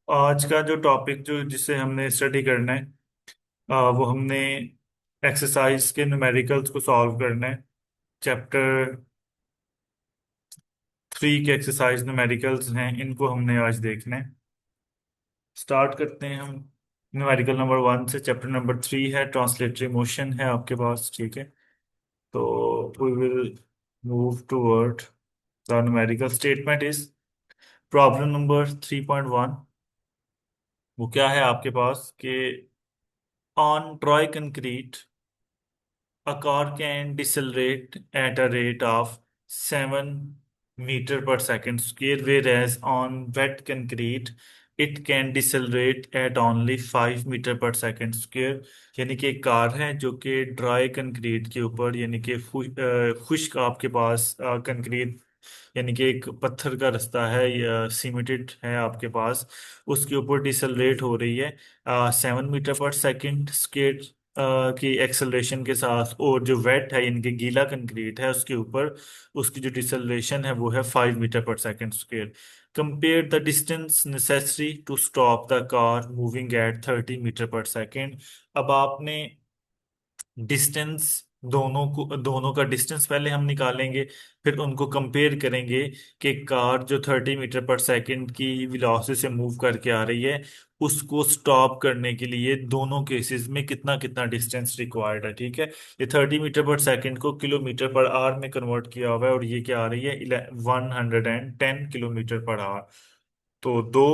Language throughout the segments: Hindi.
आज का जो टॉपिक जो जिसे हमने स्टडी करना है, वो हमने एक्सरसाइज के न्यूमेरिकल्स को सॉल्व करना है। चैप्टर 3 के एक्सरसाइज न्यूमेरिकल्स हैं, इनको हमने आज देखना है। स्टार्ट करते हैं हम। न्यूमेरिकल नंबर 1 से। चैप्टर नंबर 3 है, ट्रांसलेटरी मोशन है आपके पास, ठीक है। तो we will move toward the numerical statement is problem number 3.1। वो क्या है आपके पास कि on dry concrete a car can decelerate at a rate of 7 meter per second square, whereas on wet concrete it can decelerate at only 5 metre per second square. यानी कि एक कार है जो कि ड्राई कंक्रीट के ऊपर, यानी कि खुश्क आपके पास कंक्रीट, यानी कि एक पत्थर का रास्ता है या सीमेंटेड है आपके पास, उसके ऊपर डिसलरेट हो रही है 7 मीटर पर सेकंड स्केट की एक्सेलरेशन के साथ। और जो वेट है यानी कि गीला कंक्रीट है उसके ऊपर उसकी जो डिसलरेशन है वो है 5 metre per second square. Compare the distance necessary to stop the car moving at 30 metre per second. अब आपने डिस्टेंस, दोनों का डिस्टेंस पहले हम निकालेंगे, फिर उनको कंपेयर करेंगे कि कार जो 30 मीटर पर सेकंड की वेलोसिटी से मूव करके आ रही है उसको स्टॉप करने के लिए दोनों केसेस में कितना कितना डिस्टेंस रिक्वायर्ड है, ठीक है। ये 30 मीटर पर सेकंड को किलोमीटर पर आवर में कन्वर्ट किया हुआ है, और ये क्या आ रही है 110 किलोमीटर पर आवर। तो दो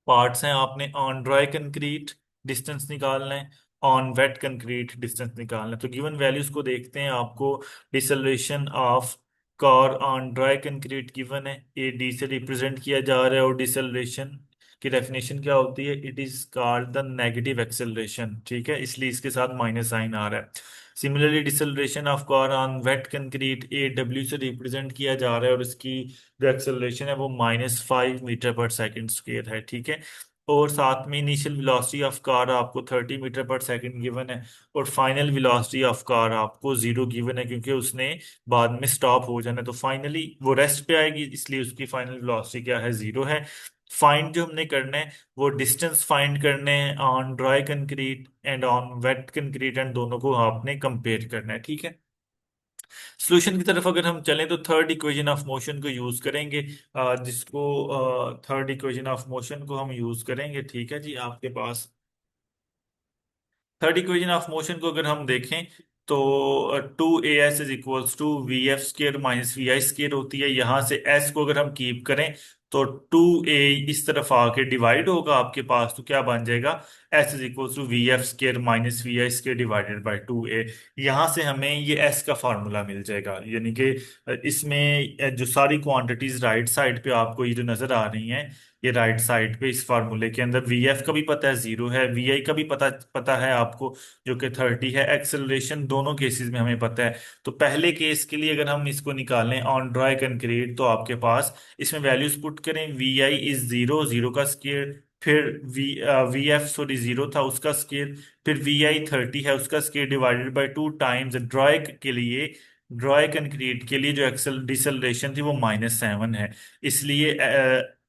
पार्ट्स हैं, आपने ऑन ड्राई कंक्रीट डिस्टेंस निकालना है, ऑन वेट कंक्रीट डिस्टेंस निकालना है। तो गिवन वैल्यूज को देखते हैं। आपको deceleration of car on dry concrete given है, ए डी से रिप्रेजेंट किया जा रहा है, और डिसलेशन की डेफिनेशन क्या होती है, it is called the negative acceleration, ठीक है, इसलिए इसके साथ माइनस साइन आ रहा है। Similarly deceleration of car on wet concrete A W से रिप्रेजेंट किया जा रहा है, और इसकी जो एक्सेलरेशन है वो -5 मीटर पर सेकंड स्क्वेयर है, ठीक है। और साथ में इनिशियल वेलोसिटी ऑफ कार आपको 30 मीटर पर सेकंड गिवन है, और फाइनल वेलोसिटी ऑफ कार आपको जीरो गिवन है, क्योंकि उसने बाद में स्टॉप हो जाना है। तो फाइनली वो रेस्ट पे आएगी, इसलिए उसकी फाइनल वेलोसिटी क्या है, जीरो है। फाइंड जो हमने करना है वो डिस्टेंस फाइंड करने हैं on dry concrete and on wet concrete, and दोनों को आपने कंपेयर करना है, ठीक है। सोल्यूशन की तरफ अगर हम चलें तो थर्ड इक्वेशन ऑफ मोशन को यूज करेंगे, जिसको थर्ड इक्वेशन ऑफ मोशन को हम यूज करेंगे, ठीक है जी। आपके पास थर्ड इक्वेशन ऑफ मोशन को अगर हम देखें तो 2as is equals to VF² minus VI² होती है। यहां से s को अगर हम कीप करें तो 2a इस तरफ आके डिवाइड होगा आपके पास, तो क्या बन जाएगा, s is equals to VF² minus VI² divided by 2a। यहां से हमें ये s का फार्मूला मिल जाएगा, यानी कि इसमें जो सारी क्वांटिटीज राइट साइड पे आपको ये जो नजर आ रही हैं, ये राइट साइड पे इस फार्मूले के अंदर VF का भी पता है, जीरो है, VI का भी पता पता है आपको, जो कि 30 है। एक्सेलरेशन दोनों केसेस में हमें पता है। तो पहले केस के लिए अगर हम इसको निकालें ऑन ड्राई कंक्रीट, तो आपके पास इसमें वैल्यूज पुट करें। VI इज जीरो, जीरो का स्क्वायर, फिर VF सॉरी जीरो था उसका स्क्वायर, फिर VI 30 है उसका square divided by 2 times dry के लिए, ड्राई कंक्रीट के लिए जो एक्सेल डिसलेशन थी वो -7 है, इसलिए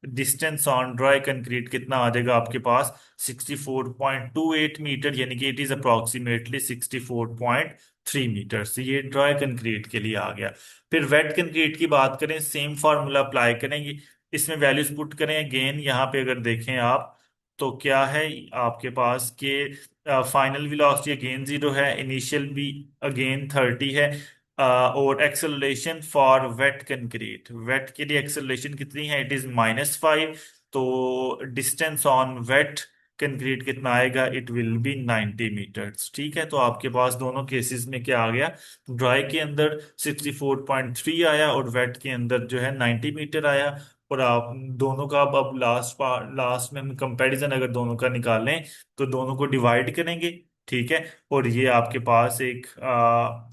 डिस्टेंस ऑन ड्राई कंक्रीट कितना आ जाएगा आपके पास, 64.28 मीटर, यानी कि इट इज अप्रोक्सीमेटली 64.3 मीटर। ये ड्राई कंक्रीट के लिए आ गया। फिर वेट कंक्रीट की बात करें, सेम फार्मूला अप्लाई करेंगे, इसमें वैल्यूज पुट करें अगेन। यहाँ पे अगर देखें आप तो क्या है आपके पास के फाइनल वेलोसिटी अगेन जीरो है, इनिशियल भी अगेन 30 है, और acceleration for wet concrete, wet के लिए एक्सेलरेशन कितनी है, इट इज -5। तो डिस्टेंस ऑन वेट कंक्रीट कितना आएगा, इट विल बी 90 मीटर्स, ठीक है। तो आपके पास दोनों केसेस में क्या आ गया, ड्राई के अंदर 64.3 आया, और वेट के अंदर जो है 90 मीटर आया। और आप दोनों का अब लास्ट में हम कंपैरिजन अगर दोनों का निकालें तो दोनों को डिवाइड करेंगे, ठीक है। और ये आपके पास एक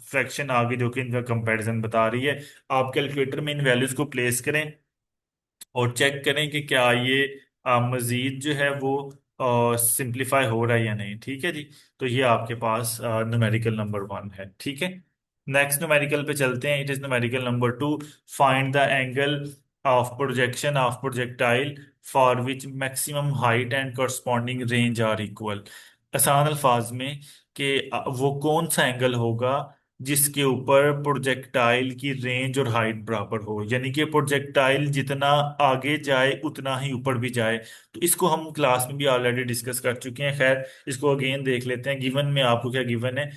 फ्रैक्शन आ गई जो कि इनका कंपैरिजन बता रही है। आप कैलकुलेटर में इन वैल्यूज को प्लेस करें और चेक करें कि क्या ये मजीद जो है वो सिंप्लीफाई हो रहा है या नहीं, ठीक है जी। तो ये आपके पास न्यूमेरिकल नंबर 1 है, ठीक है। नेक्स्ट न्यूमेरिकल पे चलते हैं। It is numerical number 2। Find the angle of projectile for which maximum height and corresponding range are equal. आसान अल्फाज में कि वो कौन सा एंगल होगा जिसके ऊपर प्रोजेक्टाइल की रेंज और हाइट बराबर हो, यानी कि प्रोजेक्टाइल जितना आगे जाए उतना ही ऊपर भी जाए। तो इसको हम क्लास में भी ऑलरेडी डिस्कस कर चुके हैं। खैर, इसको अगेन देख लेते हैं। गिवन में आपको क्या गिवन है?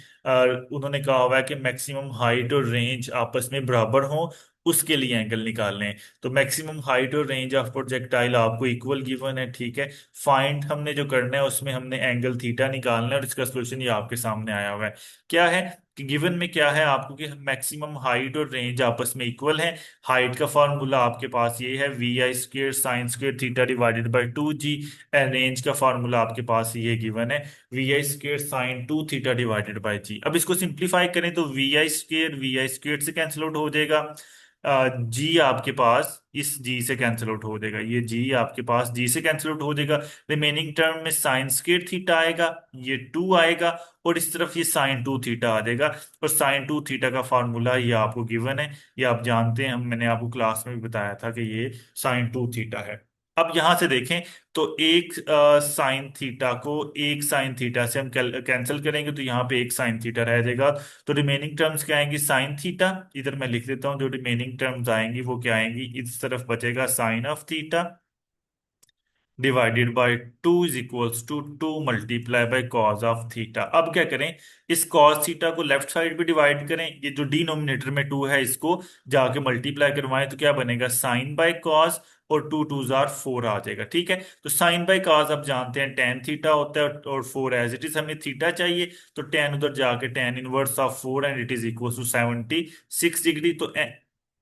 उन्होंने कहा हुआ है कि मैक्सिमम हाइट और रेंज आपस में बराबर हो, उसके लिए एंगल निकालने हैं। तो मैक्सिमम हाइट और रेंज ऑफ प्रोजेक्टाइल आपको इक्वल गिवन है, ठीक है। फाइंड हमने जो करना है उसमें हमने एंगल थीटा निकालना है, और इसका सोल्यूशन ये आपके सामने आया हुआ है। क्या है कि गिवन में क्या है आपको कि मैक्सिमम हाइट और रेंज आपस में इक्वल है। हाइट का फॉर्मूला आपके पास ये है VI² sin² theta divided by 2G। And range का फॉर्मूला आपके पास ये गिवन है VI² sin 2 theta divided by G. अब इसको सिंप्लीफाई करें तो VI² से कैंसिल आउट हो जाएगा। जी आपके पास इस जी से कैंसिल आउट हो जाएगा, ये जी आपके पास जी से कैंसिल आउट हो जाएगा। रिमेनिंग टर्म में sin² थीटा आएगा, ये 2 आएगा, और इस तरफ ये sin 2 थीटा आ जाएगा। और sin 2 थीटा का फार्मूला ये आपको गिवन है, ये आप जानते हैं, हम मैंने आपको क्लास में भी बताया था कि ये sin 2 थीटा है। अब यहां से देखें तो एक साइन थीटा को एक साइन थीटा से हम कैंसिल करेंगे, तो यहाँ पे एक साइन थीटा रह जाएगा। तो रिमेनिंग टर्म्स क्या आएंगी? साइन थीटा, इधर मैं लिख देता हूँ, जो रिमेनिंग टर्म्स आएंगी वो क्या आएंगी? इस तरफ बचेगा sine of theta divided by 2 is equals to 2 multiply by cos of theta. अब क्या करें? इस कॉस थीटा को लेफ्ट साइड पे डिवाइड करें, ये जो डिनोमिनेटर में 2 है इसको जाके मल्टीप्लाई करवाएं, तो क्या बनेगा? साइन बाय कॉस, और 2 2 जार 4 आ जाएगा, ठीक है। तो साइन बाय कॉस आप जानते हैं टेन थीटा होता है, और 4 एज इट इज हमें थीटा चाहिए, तो टेन उधर जाके tan inverse of 4 and it is equal to 76 degree. तो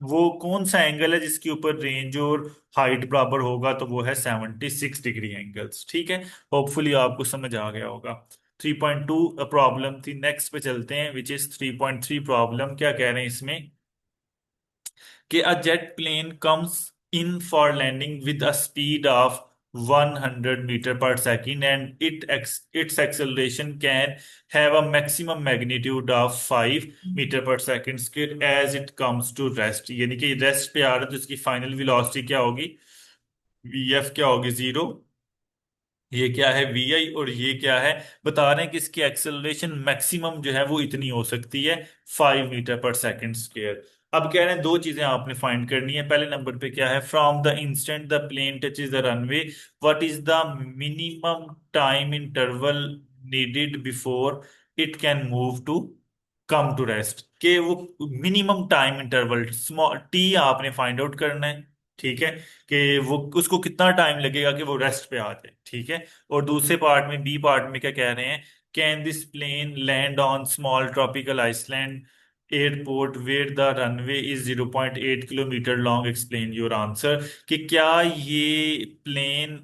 वो कौन सा एंगल है जिसके ऊपर रेंज और हाइट बराबर होगा? तो वो है 76 डिग्री एंगल्स, ठीक है। होपफुली आपको समझ आ गया होगा। 3.2 प्रॉब्लम थी। नेक्स्ट पे चलते हैं, विच इज 3.3 प्रॉब्लम। क्या कह रहे हैं इसमें कि a jet plane comes in for landing with a speed of 100 meter per second and its acceleration can have a maximum magnitude of 5 metre per second square as it comes to rest. यानी कि रेस्ट पे आ रहा है, तो इसकी फाइनल वेलोसिटी क्या होगी? VF क्या होगी? 0। ये क्या है? VI, और ये क्या है? बता रहे हैं कि इसकी एक्सेलरेशन मैक्सिमम जो है वो इतनी हो सकती है, 5 मीटर पर सेकेंड स्क्वायर। अब कह रहे हैं दो चीजें आपने फाइंड करनी है। पहले नंबर पे क्या है? From the instant the plane touches the runway, what is the minimum time interval needed before it can move to come to rest. के वो minimum time interval small t आपने फाइंड आउट करना है, ठीक है, कि वो उसको कितना टाइम लगेगा कि वो रेस्ट पे आ जाए, ठीक है। और दूसरे पार्ट में, बी पार्ट में क्या कह रहे हैं? Can this plane land on small tropical island airport where the runway is 0.8 kilometre long, explain your answer. कि क्या ये प्लेन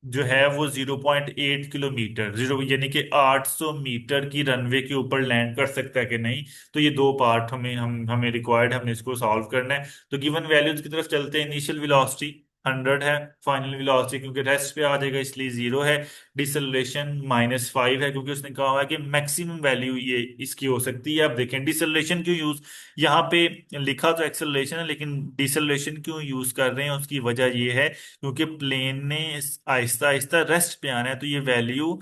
जो है वो 0.8 किलोमीटर, जीरो यानी कि 800 मीटर की रनवे के ऊपर लैंड कर सकता है कि नहीं? तो ये दो पार्ट हमें रिक्वायर्ड, हमने इसको सॉल्व करना है। तो गिवन वैल्यूज की तरफ चलते हैं। इनिशियल वेलोसिटी 100 है, फाइनल वेलोसिटी क्योंकि रेस्ट पे आ जाएगा इसलिए 0 है। डिसलेशन -5 है, क्योंकि उसने कहा हुआ है कि मैक्सिमम वैल्यू ये इसकी हो सकती है। अब देखें डिसलेशन क्यों यूज, यहाँ पे लिखा तो एक्सेलरेशन है लेकिन डिसलेशन क्यों यूज कर रहे हैं? उसकी वजह ये है क्योंकि प्लेन ने आहिस्ता आहिस्ता रेस्ट पे आना है, तो ये वैल्यू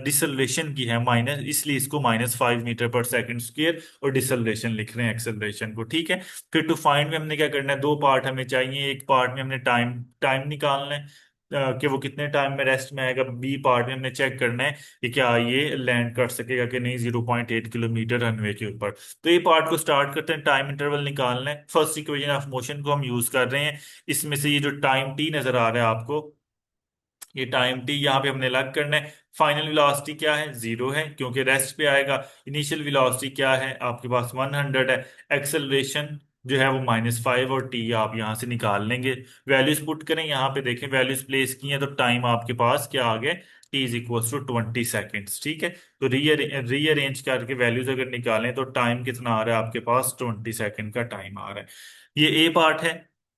डिसलेशन की है माइनस, इसलिए इसको -5 मीटर पर सेकेंड स्क्वायर और डिसलेशन लिख रहे हैं एक्सेलरेशन को, ठीक है। फिर टू फाइंड में हमने क्या करना है? दो पार्ट हमें चाहिए। एक पार्ट में हमने टाइम टाइम निकालना है, कि वो कितने टाइम में रेस्ट में आएगा। बी पार्ट में हमने चेक करना है कि क्या ये लैंड कर सकेगा कि नहीं 0.8 किलोमीटर रनवे के ऊपर। तो ये पार्ट को स्टार्ट करते हैं। टाइम इंटरवल निकालना है। फर्स्ट इक्वेशन ऑफ मोशन को हम यूज कर रहे हैं। इसमें से ये जो टाइम टी नजर आ रहा है आपको, ये टाइम टी यहाँ पे हमने अलग करना है। फाइनल वेलोसिटी क्या है? 0 है क्योंकि रेस्ट पे आएगा। इनिशियल वेलोसिटी क्या है? आपके पास 100 है। एक्सेलरेशन जो है वो -5, और टी आप यहाँ से निकाल लेंगे। वैल्यूज पुट करें, यहाँ पे देखें वैल्यूज प्लेस की हैं, तो टाइम आपके पास क्या आ गया? T is equal to 20 seconds, ठीक है। तो रीअरेंज करके वैल्यूज अगर निकालें तो टाइम कितना आ रहा है आपके पास? 20 सेकेंड का टाइम आ रहा है। ये ए पार्ट है।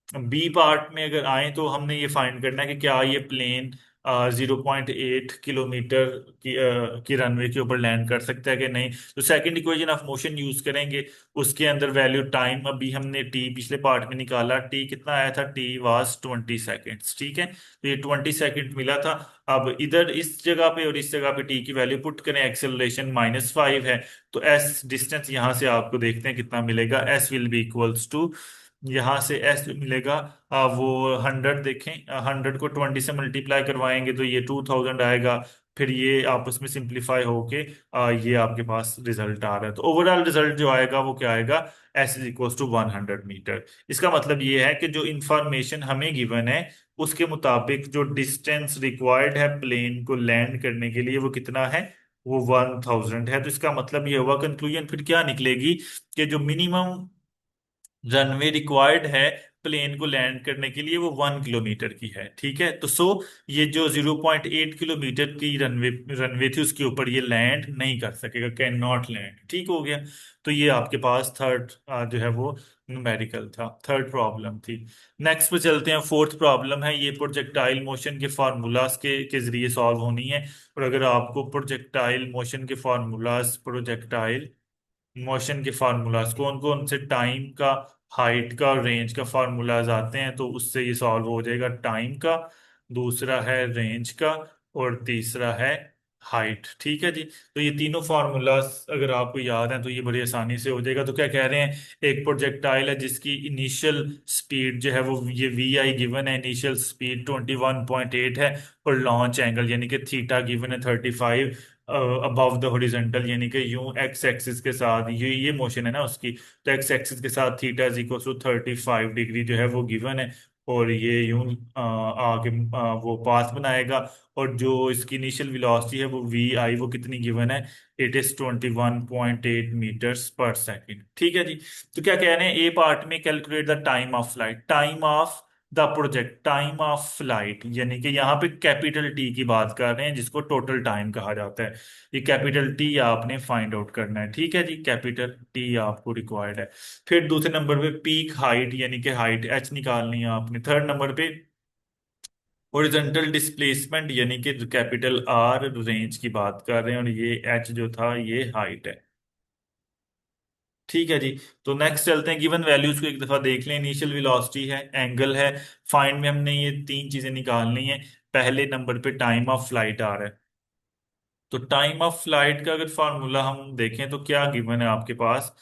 बी पार्ट में अगर आए तो हमने ये फाइंड करना है कि क्या ये प्लेन 0.8 किलोमीटर की रनवे के ऊपर लैंड कर सकता है कि नहीं। तो second equation of motion use करेंगे। उसके अंदर वैल्यू टाइम, अभी हमने टी पिछले पार्ट में निकाला, टी कितना आया था, टी वाज 20 सेकेंड्स, ठीक है। तो ये 20 सेकेंड मिला था। अब इधर इस जगह पे और इस जगह पे टी की वैल्यू पुट करें, एक्सेलरेशन -5 है। तो एस डिस्टेंस यहां से आपको देखते हैं कितना मिलेगा, s will be equals to, यहाँ से एस मिलेगा वो 100, देखें 100 को 20 से मल्टीप्लाई करवाएंगे तो ये 2000 आएगा। फिर ये आपस में सिंप्लीफाई होके ये आपके पास रिजल्ट आ रहा है। तो ओवरऑल रिजल्ट जो आएगा वो क्या आएगा, s is equal to 100 metre. इसका मतलब ये है कि जो इंफॉर्मेशन हमें गिवन है उसके मुताबिक जो डिस्टेंस रिक्वायर्ड है प्लेन को लैंड करने के लिए वो कितना है, वो 1000 है। तो इसका मतलब ये हुआ, कंक्लूजन फिर क्या निकलेगी कि जो मिनिमम रनवे रिक्वायर्ड है प्लेन को लैंड करने के लिए वो 1 किलोमीटर की है, ठीक है। तो ये जो 0.8 किलोमीटर की रनवे रनवे थी उसके ऊपर ये लैंड नहीं कर सकेगा, कैन नॉट लैंड, ठीक हो गया। तो ये आपके पास थर्ड जो है वो न्यूमेरिकल था, थर्ड प्रॉब्लम थी। नेक्स्ट पे चलते हैं, फोर्थ प्रॉब्लम है, ये प्रोजेक्टाइल मोशन के फार्मूलाज के जरिए सॉल्व होनी है। और अगर आपको प्रोजेक्टाइल मोशन के फार्मूलाज, प्रोजेक्टाइल मोशन के फार्मूलाज कौन कौन से, टाइम का, हाइट का और रेंज का फार्मूलाज आते हैं, तो उससे ये सॉल्व हो जाएगा। टाइम का, दूसरा है रेंज का, और तीसरा है हाइट, ठीक है जी। तो ये तीनों फार्मूलाज अगर आपको याद हैं तो ये बड़ी आसानी से हो जाएगा। तो क्या कह रहे हैं, एक प्रोजेक्टाइल है जिसकी इनिशियल स्पीड जो है वो ये वी आई गिवन है, इनिशियल स्पीड 21.8 है, और लॉन्च एंगल यानी कि थीटा गिवन है 35 अबव द हॉरिजॉन्टल, यानी कि यूं एक्स एक्सिस के साथ, ये मोशन है ना उसकी, तो एक्स एक्सिस के साथ theta is equal to 35 degree जो है वो गिवन है। और ये यूं आगे वो पाथ बनाएगा। और जो इसकी इनिशियल वेलोसिटी है वो वी आई, वो कितनी गिवन है, इट इज 21.8 मीटर्स पर सेकेंड, ठीक है जी। तो क्या कह रहे हैं, ए पार्ट में calculate the time of flight, time of the project, time of flight, यानी कि यहाँ पे कैपिटल टी की बात कर रहे हैं जिसको टोटल टाइम कहा जाता है। ये कैपिटल टी आपने फाइंड आउट करना है, ठीक है जी, कैपिटल टी आपको रिक्वायर्ड है। फिर दूसरे नंबर पे पीक हाइट यानी कि हाइट एच निकालनी है आपने। थर्ड नंबर पे हॉरिजॉन्टल डिस्प्लेसमेंट यानी कि कैपिटल आर, रेंज की बात कर रहे हैं, और ये एच जो था ये हाइट है, ठीक है जी। तो नेक्स्ट चलते हैं, गिवन वैल्यूज को एक दफा देख लें। इनिशियल वेलोसिटी है, एंगल है, फाइंड में हमने ये तीन चीजें निकालनी है। पहले नंबर पे टाइम ऑफ फ्लाइट आ रहा है। तो टाइम ऑफ फ्लाइट का अगर फार्मूला हम देखें तो क्या गिवन है आपके पास,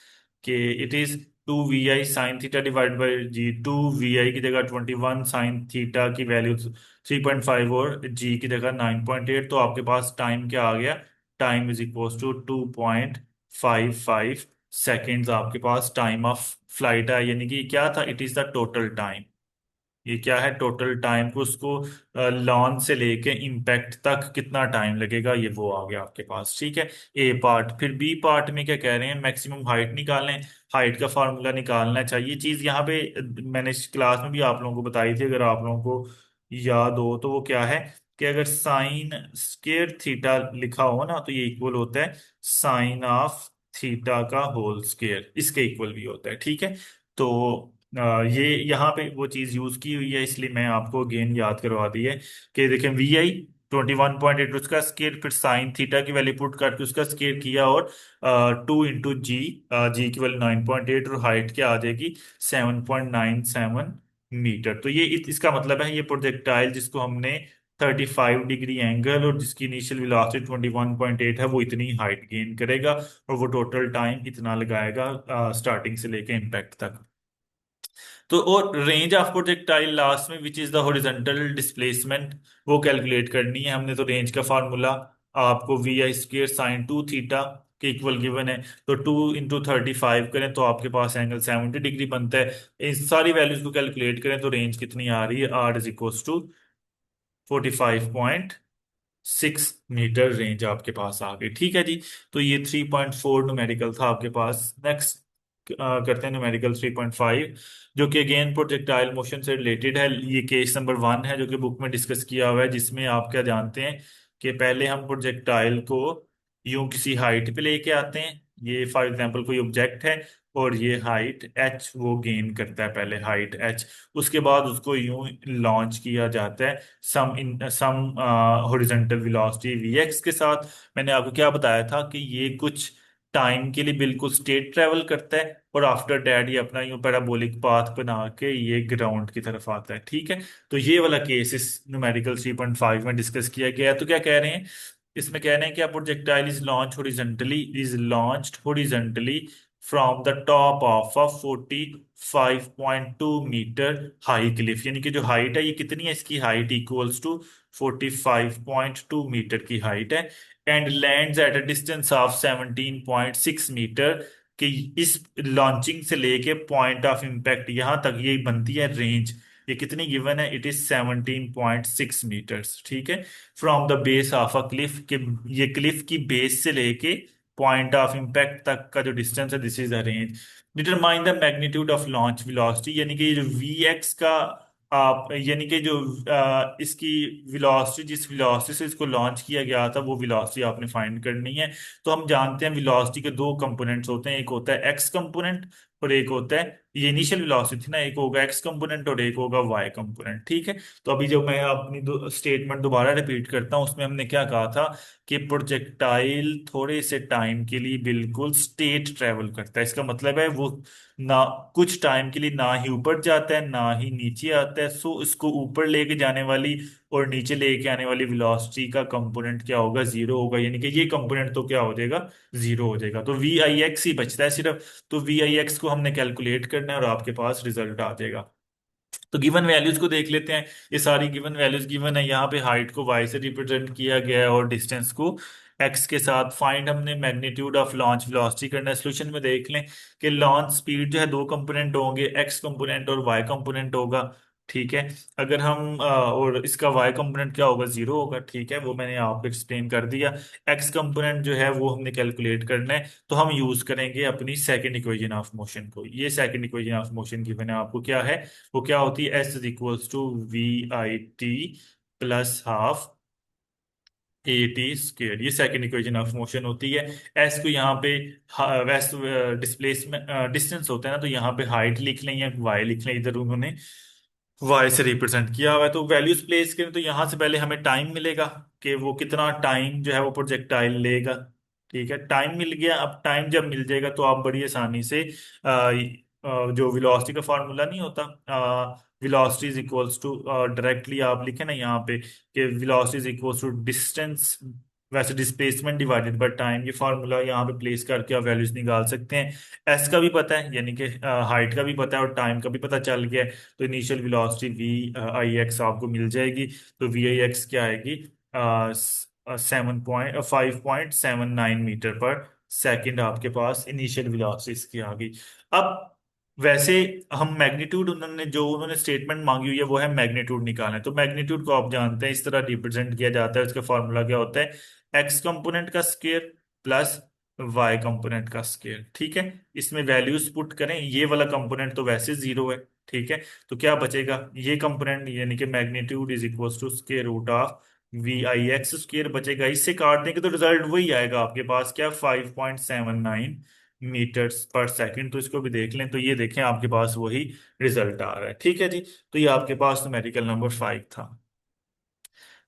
कि it is 2 VI sin theta divide by g. 2 VI की जगह 21 sin थीटा की वैल्यू 3.5 और जी की जगह 9.8, तो आपके पास टाइम क्या आ गया, time is equal to 2.55 seconds आपके पास टाइम ऑफ फ्लाइट है। यानी कि क्या था, it is the total time, ये क्या है, टोटल टाइम को उसको लॉन्च से लेके इम्पैक्ट तक कितना टाइम लगेगा, ये वो आ गया आपके पास, ठीक है। ए पार्ट, फिर बी पार्ट में क्या कह रहे हैं, मैक्सिमम हाइट निकालने, हाइट का फार्मूला निकालना चाहिए। चीज यहाँ पे मैंने इस क्लास में भी आप लोगों को बताई थी, अगर आप लोगों को याद हो तो, वो क्या है कि अगर साइन स्केयर थीटा लिखा हो ना तो ये इक्वल होता है साइन ऑफ थीटा का होल स्केयर, इसके इक्वल भी होता है, ठीक है। तो ये यहाँ पे वो चीज यूज की हुई है, इसलिए मैं आपको अगेन याद करवा दी है कि देखें वी आई 21.8 उसका स्केयर, फिर साइन थीटा की वैल्यू पुट करके उसका स्केयर किया, और 2 इंटू जी, जी की वैल्यू 9.8, और हाइट क्या आ जाएगी 7.97 मीटर। तो ये इसका मतलब है ये प्रोजेक्टाइल जिसको हमने 35 डिग्री एंगल और जिसकी इनिशियल वेलोसिटी 21.8 है वो इतनी हाइट गेन करेगा, और वो टोटल टाइम इतना लगाएगा स्टार्टिंग से लेके इम्पैक्ट तक। तो और रेंज ऑफ प्रोजेक्टाइल लास्ट में which is the horizontal displacement, वो कैलकुलेट करनी है हमने। तो रेंज का फार्मूला आपको VI² sin 2 थीटा के इक्वल गिवन है। तो 2 इंटू 35 करें तो आपके पास एंगल 70 डिग्री बनता है। इस सारी वैल्यूज को कैलकुलेट करें तो रेंज कितनी आ रही है, R is equal to 45.6 metre range आपके पास आ गई, ठीक है जी। तो ये 3.4 न्यूमेरिकल था आपके पास। नेक्स्ट करते हैं न्यूमेरिकल 3.5, जो कि अगेन प्रोजेक्टाइल मोशन से रिलेटेड है। ये केस नंबर 1 है जो कि बुक में डिस्कस किया हुआ है, जिसमें आप क्या जानते हैं कि पहले हम प्रोजेक्टाइल को यूं किसी हाइट पे लेके आते हैं, ये फॉर एग्जांपल कोई ऑब्जेक्ट है, और ये हाइट एच वो गेन करता है, पहले हाइट एच, उसके बाद उसको यूं लॉन्च किया जाता है सम हॉरिजॉन्टल वेलोसिटी वी एक्स के साथ। मैंने आपको क्या बताया था कि ये कुछ टाइम के लिए बिल्कुल स्ट्रेट ट्रेवल करता है, और आफ्टर डैट ये अपना यूं पैराबोलिक पाथ बना के ये ग्राउंड की तरफ आता है। ठीक है, तो ये वाला केस इस न्यूमेरिकल 3.5 में डिस्कस किया गया है। तो क्या कह रहे हैं, इसमें कह रहे हैं कि a projectile is launched horizontally from the top of a 45.2 metre high cliff, यानी कि जो हाइट है ये कितनी है, इसकी हाइट इक्वल्स टू 45.2 मीटर की हाइट है, and lands at a distance of 17.6 metre. कि इस लॉन्चिंग से लेके पॉइंट ऑफ इम्पैक्ट यहां तक ये बनती है रेंज, ये कितनी गिवन है, इट इज 17.6 मीटर्स। ठीक है, from the base of a cliff, के ये क्लिफ की बेस से लेके पॉइंट ऑफ इम्पैक्ट तक का जो डिस्टेंस है, this is a range. Determine the magnitude of launch velocity, यानी कि ये जो वी एक्स का आप, यानी कि जो इसकी वेलोसिटी, जिस वेलोसिटी से इसको लॉन्च किया गया था वो वेलोसिटी आपने फाइंड करनी है। तो हम जानते हैं वेलोसिटी के दो कंपोनेंट्स होते हैं, एक होता है एक्स कंपोनेंट और एक होता है, ये इनिशियल वेलोसिटी थी ना, एक होगा एक्स कंपोनेंट और एक होगा वाई कंपोनेंट। ठीक है, तो अभी जो मैं अपनी स्टेटमेंट दोबारा रिपीट करता हूँ, उसमें हमने क्या कहा था कि प्रोजेक्टाइल थोड़े से टाइम के लिए बिल्कुल स्टेट ट्रेवल करता है। इसका मतलब है वो ना कुछ टाइम के लिए ना ही ऊपर जाता है ना ही नीचे आता है। सो इसको ऊपर लेके जाने वाली और नीचे लेके आने वाली वेलोसिटी का कंपोनेंट क्या होगा, जीरो होगा, यानी कि ये कंपोनेंट तो क्या हो जाएगा, जीरो हो जाएगा। तो वी आई एक्स ही बचता है सिर्फ। तो वी आई एक्स को हमने कैलकुलेट करना है और आपके पास रिजल्ट आ जाएगा। तो गिवन वैल्यूज को देख लेते हैं। ये सारी गिवन वैल्यूज गिवन है, यहाँ पे हाइट को वाई से रिप्रेजेंट किया गया है और डिस्टेंस को एक्स के साथ। फाइंड हमने मैग्नीट्यूड ऑफ लॉन्च वेलोसिटी करना है। सोल्यूशन में देख लें कि लॉन्च स्पीड जो है दो कंपोनेंट होंगे, एक्स कंपोनेंट और वाई कंपोनेंट होगा। ठीक है, अगर हम और इसका वाई कंपोनेंट क्या होगा, जीरो होगा। ठीक है, वो मैंने आपको एक्सप्लेन कर दिया। एक्स कंपोनेंट जो है वो हमने कैलकुलेट करना है, तो हम यूज करेंगे अपनी सेकंड इक्वेशन ऑफ मोशन को। ये second equation of motion given है आपको, क्या है वो, क्या होती है, s is equals to v i t plus half a t square. ये सेकंड इक्वेशन ऑफ मोशन होती है। एस को यहाँ पे वेस्ट डिस्प्लेसमेंट डिस्टेंस होता है ना, तो यहाँ पे हाइट लिख लें या वाई लिख लें, इधर उन्होंने वाई से रिप्रेजेंट किया हुआ है। तो वैल्यूज प्लेस करें तो यहाँ से पहले हमें टाइम मिलेगा कि वो कितना टाइम जो है वो प्रोजेक्टाइल लेगा। ठीक है, टाइम मिल गया। अब टाइम जब मिल जाएगा तो आप बड़ी आसानी से जो वेलोसिटी का फार्मूला नहीं होता, velocity is equals to, directly आप लिखे ना यहाँ पे कि velocity is equals to distance, वैसे डिस्प्लेसमेंट डिवाइडेड बाय टाइम, ये फार्मूला यहाँ पे प्लेस करके आप वैल्यूज निकाल सकते हैं। एस का भी पता है, यानी कि हाइट का भी पता है और टाइम का भी पता चल गया है। तो initial velocity v i x आपको मिल जाएगी। तो वी आई एक्स क्या आएगी, 5.79 मीटर पर सेकंड आपके पास इनिशियल वेलोसिटी की आ गई। अब वैसे हम मैग्नीट्यूड, उन्होंने स्टेटमेंट मांगी हुई है वो है मैग्नीट्यूड निकालना है। तो मैग्नीट्यूड को आप जानते हैं इस तरह रिप्रेजेंट किया जाता है, उसका फॉर्मूला क्या होता है, एक्स कंपोनेंट का स्क्वायर प्लस वाई कंपोनेंट का स्क्वायर। ठीक है, इसमें वैल्यूज पुट करें, ये वाला कंपोनेंट तो वैसे जीरो है। ठीक है, तो क्या बचेगा, ये कंपोनेंट यानी कि magnitude is equal to square root of v i x square बचेगा। इससे काट देंगे तो रिजल्ट वही आएगा आपके पास, क्या, 5.79 मीटर्स पर सेकंड। तो इसको भी देख लें, तो ये देखें आपके पास वही रिजल्ट आ रहा है। ठीक है जी, तो ये आपके पास न्यूमेरिकल नंबर 5 था।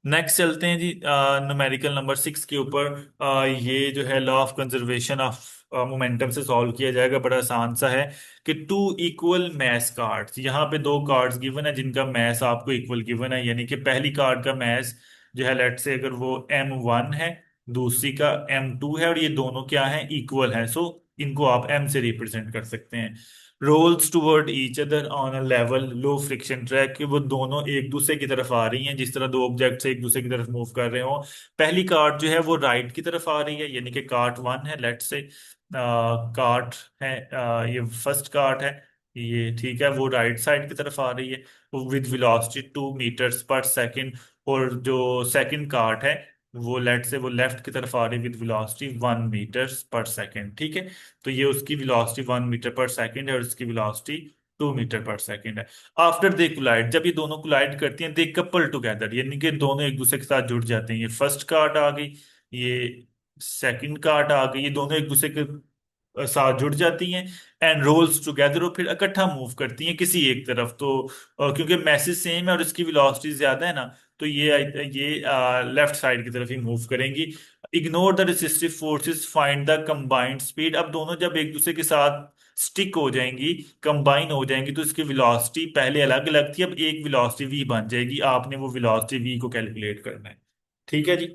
नेक्स्ट चलते हैं जी न्यूमेरिकल नंबर 6 के ऊपर। ये जो है law of conservation of momentum से सॉल्व किया जाएगा। बड़ा आसान सा है कि टू इक्वल मैस कार्ड्स, यहाँ पे दो कार्ड्स गिवन है जिनका मैस आपको इक्वल गिवन है, यानी कि पहली कार्ड का मैस जो है, लेट से अगर वो M1 है, दूसरी का M2 है, और ये दोनों क्या है, इक्वल है। सो इनको आप M से रिप्रेजेंट कर सकते हैं। Rolls toward each other on a level low friction track, कि वो दोनों एक दूसरे की तरफ आ रही हैं, जिस तरह दो ऑब्जेक्ट्स एक दूसरे की तरफ मूव कर रहे हो। पहली कार्ट जो है वो राइट की तरफ आ रही है, यानी कि कार्ट 1 है, लेट से कार्ट है, ये फर्स्ट कार्ट है ये। ठीक है, वो राइट साइड की तरफ आ रही है with velocity 2 metres per second. और जो सेकंड कार्ट है वो वो लेफ्ट की तरफ आ रही है with velocity 1 metres per second. ठीक है, तो ये उसकी वेलोसिटी 1 मीटर पर सेकंड है और इसकी वेलोसिटी 2 मीटर पर सेकंड है। आफ्टर दे कोलाइड, जब ये दोनों कोलाइड करती हैं, दे कपल टुगेदर, यानी कि दोनों एक दूसरे के साथ जुड़ जाते हैं। ये फर्स्ट कार्ट आ गई, ये सेकंड कार्ट आ गई, ये दोनों एक दूसरे के साथ जुड़ जाती हैं एंड रोल्स टुगेदर, और फिर इकट्ठा मूव करती हैं किसी एक तरफ। तो क्योंकि मैसेज सेम है और इसकी वेलोसिटी ज्यादा है ना, तो ये लेफ्ट साइड की तरफ ही मूव करेंगी। Ignore the resistive forces, find the combined speed. अब दोनों जब एक दूसरे के साथ स्टिक हो जाएंगी, कंबाइन हो जाएंगी, तो इसकी वेलोसिटी पहले अलग अलग थी, अब एक वेलोसिटी वी बन जाएगी। आपने वो वेलोसिटी वी को कैलकुलेट करना है। ठीक है जी।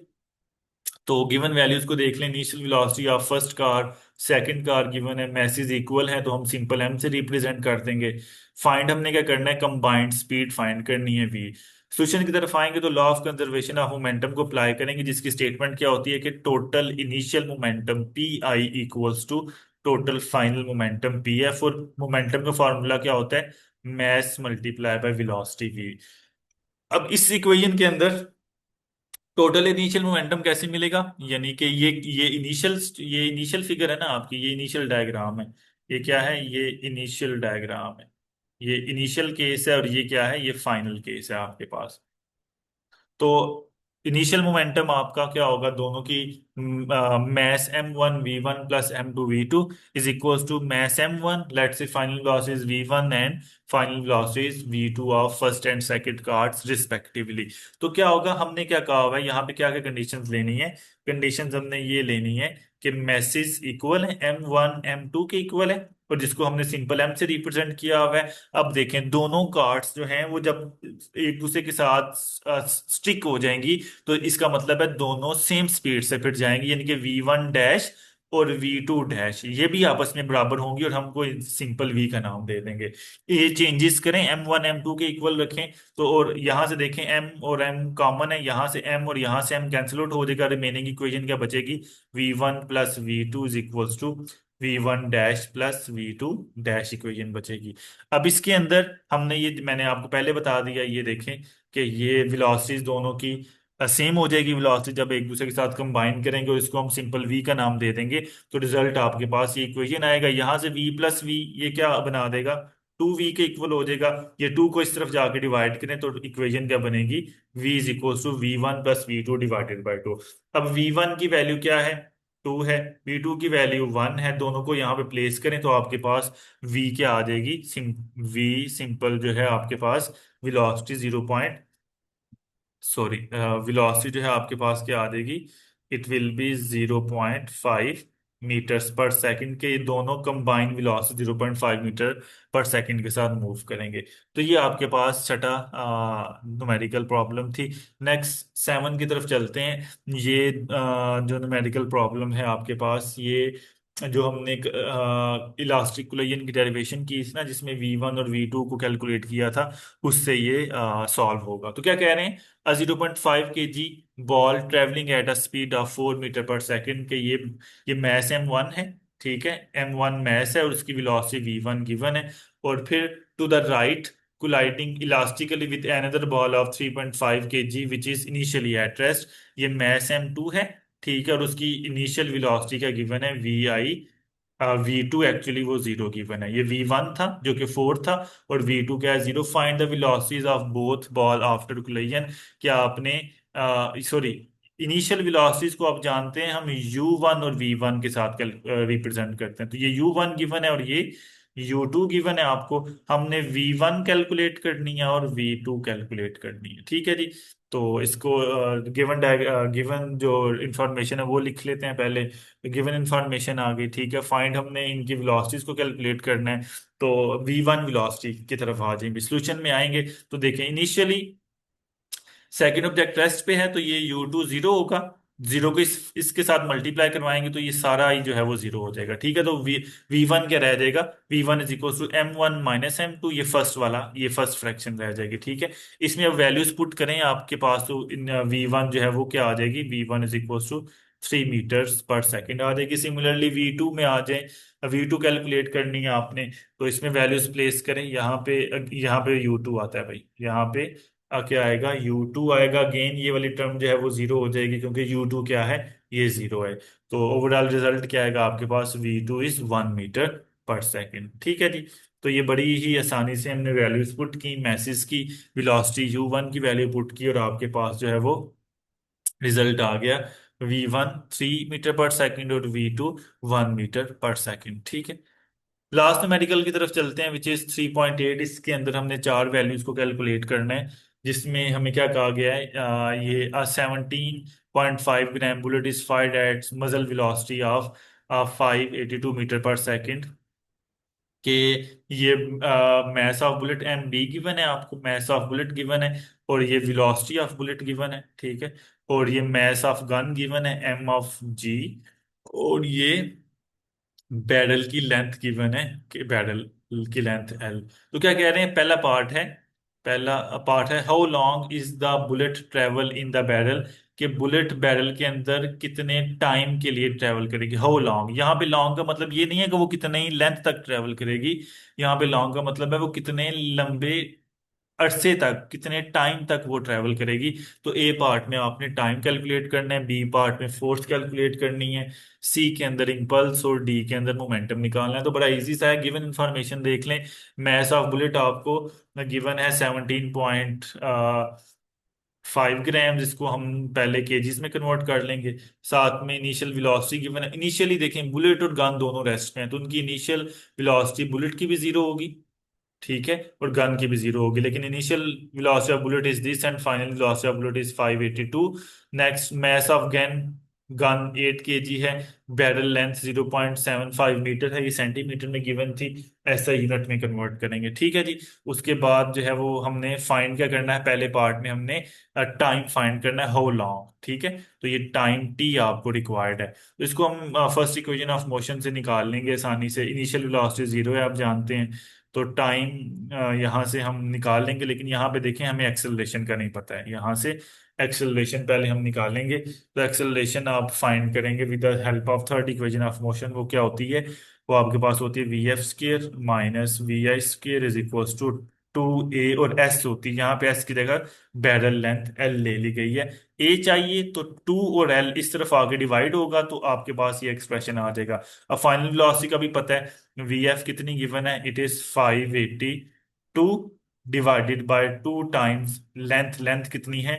तो गिवन वैल्यूज को देख लें। Initial velocity of first car, second car given है, मैसेज इक्वल है, तो हम सिंपल एम से रिप्रेजेंट कर देंगे। फाइंड हमने क्या करना है, कंबाइंड स्पीड फाइंड करनी है वी। सोल्यूशन की तरफ आएंगे तो law of conservation of momentum को अप्लाई करेंगे, जिसकी स्टेटमेंट क्या होती है कि total initial momentum p i equals to total final momentum p f. और मोमेंटम का फॉर्मूला क्या होता है, mass multiply by velocity v. अब इस इक्वेशन के अंदर टोटल इनिशियल मोमेंटम कैसे मिलेगा, यानी कि ये इनिशियल फिगर है ना आपकी, ये इनिशियल डायग्राम है। ये क्या है, ये इनिशियल डायग्राम है। ये इनिशियल केस है और ये क्या है, ये फाइनल केस है आपके पास। तो इनिशियल मोमेंटम आपका क्या होगा, दोनों की mass m1 v1 plus m2 v2 is equals to mass m1, let's say final velocity is v1 and final velocity is v2 of first and second carts respectively. तो क्या होगा, हमने क्या कहा हुआ है यहाँ पे, क्या क्या कंडीशंस लेनी है। कंडीशंस हमने ये लेनी है कि मैसेज इक्वल है, m1 m2 के इक्वल है, और जिसको हमने सिंपल m से रिप्रेजेंट किया हुआ है। अब देखें, दोनों कार्ड्स जो हैं वो जब एक दूसरे के साथ स्टिक हो जाएंगी, तो इसका मतलब है दोनों सेम स्पीड से फिर जाएंगी, यानी कि v1 डैश और v2 डैश ये भी आपस में बराबर होंगी, और हमको सिंपल v का नाम दे देंगे। ये चेंजेस करें, m1 m2 के इक्वल रखें, तो और यहां से देखें m और m कॉमन है, यहां से m और यहां से m कैंसिल आउट हो जाएगा। रिमेनिंग इक्वेशन क्या बचेगी, v1 plus v2 is equals to v1 dash plus v2 dash equation बचेगी। अब इसके अंदर हमने ये, मैंने आपको पहले बता दिया, ये देखें कि ये वेलोसिटीज दोनों की सेम हो जाएगी। वेलोसिटी जब एक दूसरे के साथ कंबाइन करेंगे और इसको हम सिंपल v का नाम दे देंगे, तो रिजल्ट आपके पास ये इक्वेशन आएगा। यहां से v प्लस वी ये क्या बना देगा, 2v के इक्वल हो जाएगा। ये 2 को इस तरफ जाके डिवाइड करें तो इक्वेशन क्या बनेगी, v is equal to v1 plus v2 divided by 2। अब v1 की वैल्यू क्या है, 2 है, v2 की वैल्यू 1 है, दोनों को यहाँ पे प्लेस करें तो आपके पास v क्या आ जाएगी, v सिंपल जो है आपके पास वेलोसिटी 0 सॉरी वेलोसिटी जो है आपके पास क्या आ जाएगी, it will be 0.5 metres per second के। ये दोनों combined velocity 0.5 metre per second के साथ मूव करेंगे। तो ये आपके पास छठा न्यूमेरिकल प्रॉब्लम थी। नेक्स्ट 7 की तरफ चलते हैं। ये जो न्यूमेरिकल प्रॉब्लम है आपके पास, ये जो हमने इलास्टिक कोलिजन की डेरिवेशन की थी ना, जिसमें v1 और v2 को कैलकुलेट किया था, उससे ये सॉल्व होगा। तो क्या कह रहे हैं, a 0.5 kg ball travelling at a speed of 4 metre per second के, ये मैस m1 है। ठीक है, m1 मैस है और उसकी वेलोसिटी v1 गिवन है। और फिर to the right colliding elastically with another ball of 3.5 kg which is initially at rest, ये मैस m2 है। ठीक है, और उसकी इनिशियल वेलोसिटी क्या गिवन है, वी आई। v2 एक्चुअली वो जीरो गिवन है, ये v1 था जो कि 4 था, और v2 क्या है, zero. Find the velocities of both ball after collision. क्या आपने सॉरी, इनिशियल वेलोसिटीज को आप जानते हैं हम u1 और v1 के साथ रिप्रेजेंट करते हैं। तो ये u1 गिवन है और ये u2 गिवन है आपको। हमने v1 कैलकुलेट करनी है और v2 कैलकुलेट करनी है। ठीक है जी। तो इसको गिवन जो इंफॉर्मेशन है वो लिख लेते हैं पहले। गिवन इंफॉर्मेशन आ गई, ठीक है। फाइंड हमने इनकी वेलोसिटीज को कैलकुलेट करना है, तो v1 वेलोसिटी की तरफ आ जाएंगे, सोल्यूशन में आएंगे। तो देखें, इनिशियली सेकंड ऑब्जेक्ट रेस्ट पे है, तो ये u2 जीरो होगा। जीरो को इसके साथ मल्टीप्लाई करवाएंगे तो ये सारा ही जो है वो जीरो हो जाएगा। ठीक है, तो v1 क्या रह जाएगा, v1 is equal to m1 minus m2, ये फर्स्ट वाला, ये फर्स्ट फ्रैक्शन रह जाएगी। ठीक है, इसमें अब वैल्यूज पुट करें आपके पास, तो v1 जो है वो क्या आ जाएगी, v1 is equal to 3 metres per second आ जाएगी। सिमिलरली v2 में आ जाए, v2 कैलकुलेट करनी है आपने, तो इसमें वैल्यूज प्लेस करें। यहाँ पे u2 आता है भाई, यहाँ पे क्या आएगा, u2 आएगा। अगेन ये वाली टर्म जो है वो जीरो हो जाएगी, क्योंकि u2 क्या है, ये जीरो है। तो ओवरऑल रिजल्ट क्या आएगा आपके पास, v2 is 1 metre per second. ठीक है जी। तो ये बड़ी ही आसानी से हमने वैल्यूज पुट की, मैसेज की, वेलोसिटी u1 की वैल्यू पुट की, और आपके पास जो है वो रिजल्ट आ गया V1 3 मीटर पर सेकंड और V2 1 मीटर पर सेकंड। ठीक है, लास्ट मेडिकल की तरफ चलते हैं, विच इज 3.8। इसके अंदर हमने चार वैल्यूज को कैलकुलेट करना है, जिसमें हमें क्या कहा गया है, ये 17.5 gram bullet is fired at muzzle velocity of 582 metre per second. कि ये mass of bullet m b given है, आपको मैस ऑफ बुलेट गिवन है, और ये वेलोसिटी ऑफ बुलेट गिवन है। ठीक है, और ये मैस ऑफ गन गिवन है एम ऑफ जी, और ये बैरल की लेंथ गिवन है कि बैरल की लेंथ एल। तो क्या कह रहे हैं, पहला पार्ट है how long is the bullet travel in the barrel, कि बुलेट बैरल के अंदर कितने टाइम के लिए ट्रेवल करेगी। हाउ लॉन्ग, यहाँ पे लॉन्ग का मतलब ये नहीं है कि वो कितने ही लेंथ तक ट्रेवल करेगी, यहाँ पे लॉन्ग का मतलब है वो कितने लंबे अरसे तक, कितने टाइम तक वो ट्रेवल करेगी। तो ए पार्ट में आपने टाइम कैलकुलेट करना है, बी पार्ट में फोर्स कैलकुलेट करनी है, सी के अंदर इम्पल्स और डी के अंदर मोमेंटम निकालना है। तो बड़ा इजी सा है, गिवन इन्फॉर्मेशन देख लें। मैस ऑफ बुलेट आपको गिवन है 17.5 ग्राम, जिसको हम पहले केजीज में कन्वर्ट कर लेंगे। साथ में इनिशियल वेलोसिटी गिवन है। इनिशियली देखें, बुलेट और गन दोनों रेस्ट में है, तो उनकी इनिशियल वेलोसिटी बुलेट की भी जीरो होगी, ठीक है, और गन की भी जीरो होगी, लेकिन initial velocity of bullet is this and final velocity of bullet is 582। Next, mass of gun gun 8 kg है, बैरल लेंथ 0.75 मीटर है, ये सेंटीमीटर में गिवन थी, ऐसा यूनिट में कन्वर्ट करेंगे। ठीक है जी, उसके बाद जो है वो हमने फाइंड क्या करना है, पहले पार्ट में हमने टाइम फाइंड करना है, हाउ लॉन्ग। ठीक है, तो ये टाइम टी आपको रिक्वायर्ड है, तो इसको हम फर्स्ट इक्वेशन ऑफ मोशन से निकाल लेंगे आसानी से। इनिशियल वेलोसिटी जीरो है, आप जानते हैं, तो टाइम यहाँ से हम निकाल लेंगे, लेकिन यहाँ पे देखें हमें एक्सेलरेशन का नहीं पता है, यहाँ से एक्सेलरेशन पहले हम निकालेंगे। तो एक्सेलरेशन आप फाइंड करेंगे with the help of third equation of motion. वो क्या होती है, वो आपके पास होती है V F² minus VI² is equals to 2A, और S होती है, यहाँ पे S की जगह बैरल लेंथ L ले ली गई है। A चाहिए तो 2 और L इस तरफ आगे डिवाइड होगा, तो आपके पास ये एक्सप्रेशन आ जाएगा। अब फाइनल वेलोसिटी का भी पता है, VF कितनी गिवन है, it is 582 divided by 2 times length, length कितनी है,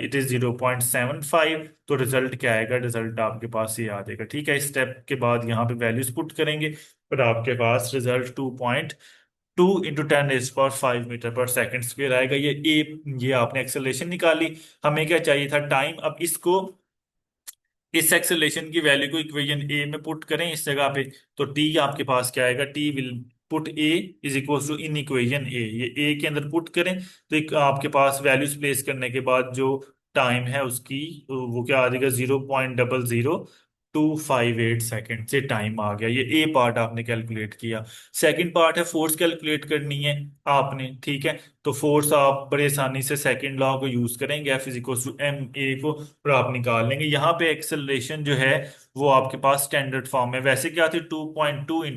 इट इज 0.75। तो रिजल्ट क्या आएगा, रिजल्ट आपके पास ये आ जाएगा। ठीक है, इस स्टेप के बाद यहाँ पे वैल्यूज पुट करेंगे, और आपके पास रिजल्ट 2.2 × 10⁵मीटर पर सेकंड स्क्वेयर आएगा। ये आपने एक्सेलरेशन निकाली। हमें क्या चाहिए था, टाइम। अब इसको, इस एक्सेलरेशन की वैल्यू को इक्वेशन ए में पुट करें इस जगह पे, तो टी आपके पास क्या आएगा, T will put A is equal to in equation A, ये ए के अंदर पुट करें, तो एक आपके पास वैल्यूज प्लेस करने के बाद जो टाइम है उसकी, वो क्या आ जाएगा, 0.00258 सेकेंड से टाइम आ गया। ये ए पार्ट आपने कैलकुलेट किया। सेकंड पार्ट है फोर्स कैलकुलेट करनी है आपने। ठीक है, तो फोर्स आप बड़े आसानी से सेकंड लॉ को यूज करेंगे, F is equal to m a को, और आप निकाल लेंगे। यहाँ पे एक्सेलरेशन जो है वो आपके पास स्टैंडर्ड फॉर्म है, वैसे क्या थी, 2.2 ×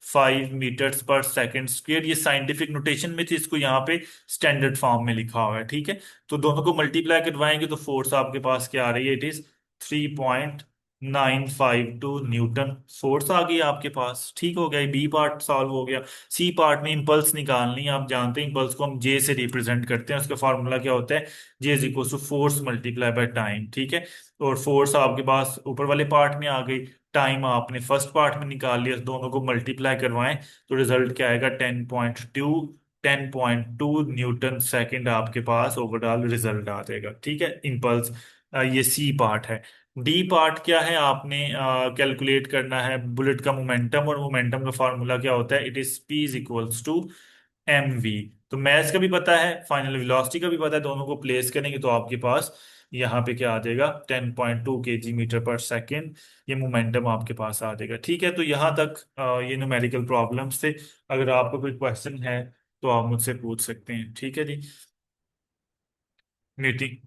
10⁵मीटर्स पर सेकंड स्क्वेयर, ये साइंटिफिक नोटेशन में थी, इसको यहाँ पे स्टैंडर्ड फॉर्म में लिखा हुआ है। ठीक है, तो दोनों को मल्टीप्लाई करवाएंगे तो फोर्स आपके पास क्या आ रही है, इट इज 3.952 न्यूटन फोर्स आ गई आपके पास। ठीक हो गया, बी पार्ट सॉल्व हो गया। सी पार्ट में इंपल्स निकालनी है, आप जानते हैं इंपल्स को हम जे से रिप्रेजेंट करते हैं, उसका फॉर्मूला क्या होता है, J is equal to force multiply by time. ठीक है, और फोर्स आपके पास ऊपर वाले पार्ट में आ गई, टाइम आपने फर्स्ट पार्ट में निकाल लिया, दोनों को मल्टीप्लाई करवाएं तो रिजल्ट क्या आएगा, 10.2 न्यूटन सेकंड आपके पास ओवरऑल रिजल्ट आ जाएगा। ठीक है, इम्पल्स, ये सी पार्ट है। डी पार्ट क्या है, आपने कैलकुलेट करना है बुलेट का मोमेंटम, और मोमेंटम का फॉर्मूला क्या होता है, it is P is equals to mv। तो मैथ्स का भी पता है, फाइनल वेलोसिटी का भी पता है, दोनों को प्लेस करेंगे तो आपके पास यहाँ पे क्या आ जाएगा, 10.2 kg/मीटर पर सेकेंड, ये मोमेंटम आपके पास आ जाएगा। ठीक है, तो यहाँ तक ये न्यूमेरिकल प्रॉब्लम्स थे। अगर आपको कोई क्वेश्चन है तो आप मुझसे पूछ सकते हैं। ठीक है जी, मीटिंग